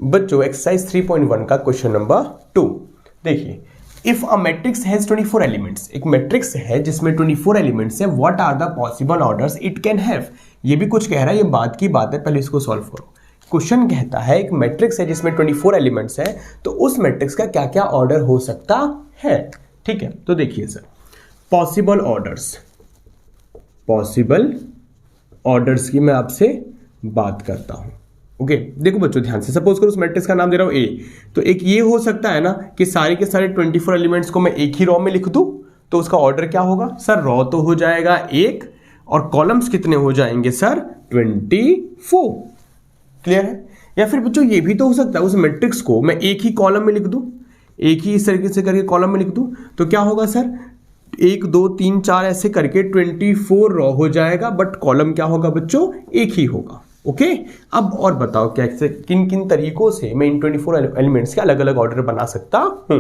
बच्चों एक्सरसाइज 3.1 का question number 2 देखिए, if a matrix has 24 elements, एक मैट्रिक्स है जिसमें 24 एलिमेंट्स है, what are the possible orders it can have. ये भी कुछ कह रहा है, ये बात की बात है, पहले इसको सॉल्व करो। क्वेश्चन कहता है एक मैट्रिक्स है जिसमें 24 एलिमेंट्स है, तो उस मैट्रिक्स का क्या क्या ऑर्डर हो सकता है। ठीक है, तो देखिए सर, पॉसिबल ऑर्डर्स की मैं आपसे बात करता हूं। ओके देखो बच्चों ध्यान से, सपोज करो उस मैट्रिक्स का नाम दे रहा हूं ए, तो एक ये हो सकता है ना कि सारे के सारे 24 एलिमेंट्स को मैं एक ही रॉ में लिख दूं, तो उसका ऑर्डर क्या होगा सर, रॉ तो हो जाएगा एक और कॉलम्स कितने हो जाएंगे सर 24। क्लियर है। या फिर बच्चों ये भी तो हो सकता है उस मैट्रिक्स को मैं एक ही कॉलम में लिख दूं, एक ही इस तरीके से करके कॉलम में लिख दूं, तो क्या होगा सर 1 2 3 4 ऐसे करके 24 रॉ हो जाएगा, बट कॉलम क्या होगा बच्चों एक ही होगा। ओके अब और बताओ कैसे, किन किन तरीकों से मैं इन 24 एलिमेंट्स के अलग अलग ऑर्डर बना सकता हूं।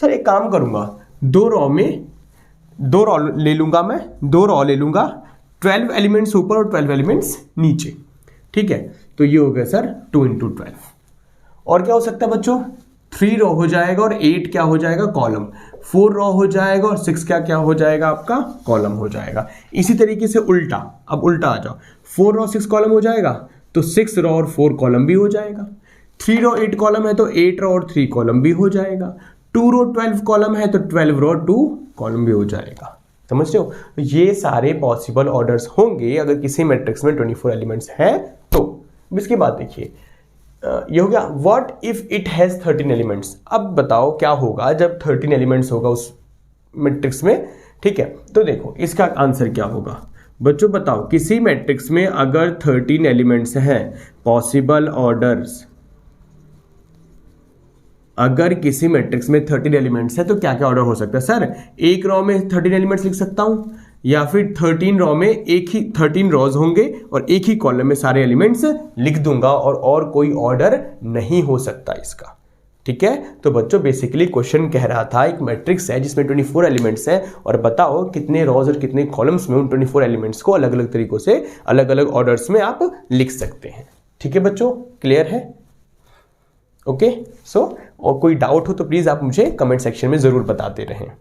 सर एक काम करूंगा, दो रॉ ले लूंगा, मैं 2 रॉ ले लूंगा, 12 एलिमेंट्स ऊपर और 12 एलिमेंट्स नीचे। ठीक है, तो ये हो गया सर 2 × 12। और क्या हो सकता है बच्चों, 3 रॉ हो जाएगा और 8 क्या हो जाएगा कॉलम, 4 रॉ हो जाएगा और 6 क्या हो जाएगा आपका कॉलम हो जाएगा। इसी तरीके से उल्टा, अब उल्टा आ जाओ, 4 रॉ 6 कॉलम हो जाएगा तो 6 रॉ और 4 कॉलम भी हो जाएगा। 3 रॉ 8 कॉलम है तो 8 रॉ और 3 कॉलम भी हो जाएगा। 2 रॉ 12 कॉलम है तो 12 रॉ 2 कॉलम भी हो जाएगा। समझ रहे हो, ये सारे पॉसिबल ऑर्डर्स होंगे अगर किसी मैट्रिक्स में 24 एलिमेंट्स है तो। इसके बाद देखिए ये हो गया what if it has 13 elements. अब बताओ क्या होगा जब 13 एलिमेंट्स होगा उस मैट्रिक्स में। ठीक है, तो देखो इसका आंसर क्या होगा बच्चों, बताओ किसी मैट्रिक्स में अगर 13 एलिमेंट्स हैं, पॉसिबल ऑर्डर्स, अगर किसी मैट्रिक्स में 13 एलिमेंट्स है तो क्या क्या ऑर्डर हो सकता है सर। एक रॉ में 13 एलिमेंट्स लिख सकता हूं, या फिर 13 रॉ में एक ही 13 रॉज होंगे और एक ही कॉलम में सारे एलिमेंट्स लिख दूंगा, और कोई ऑर्डर नहीं हो सकता इसका। ठीक है, तो बच्चों बेसिकली क्वेश्चन कह रहा था एक मैट्रिक्स है जिसमें 24 एलिमेंट्स है, और बताओ कितने रॉज और कितने कॉलम्स में उन 24 एलिमेंट्स को अलग अलग तरीकों से अलग अलग ऑर्डर्स में आप लिख सकते हैं। ठीक है बच्चों, क्लियर है। ओके सो और कोई डाउट हो तो प्लीज आप मुझे कमेंट सेक्शन में जरूर बताते रहें।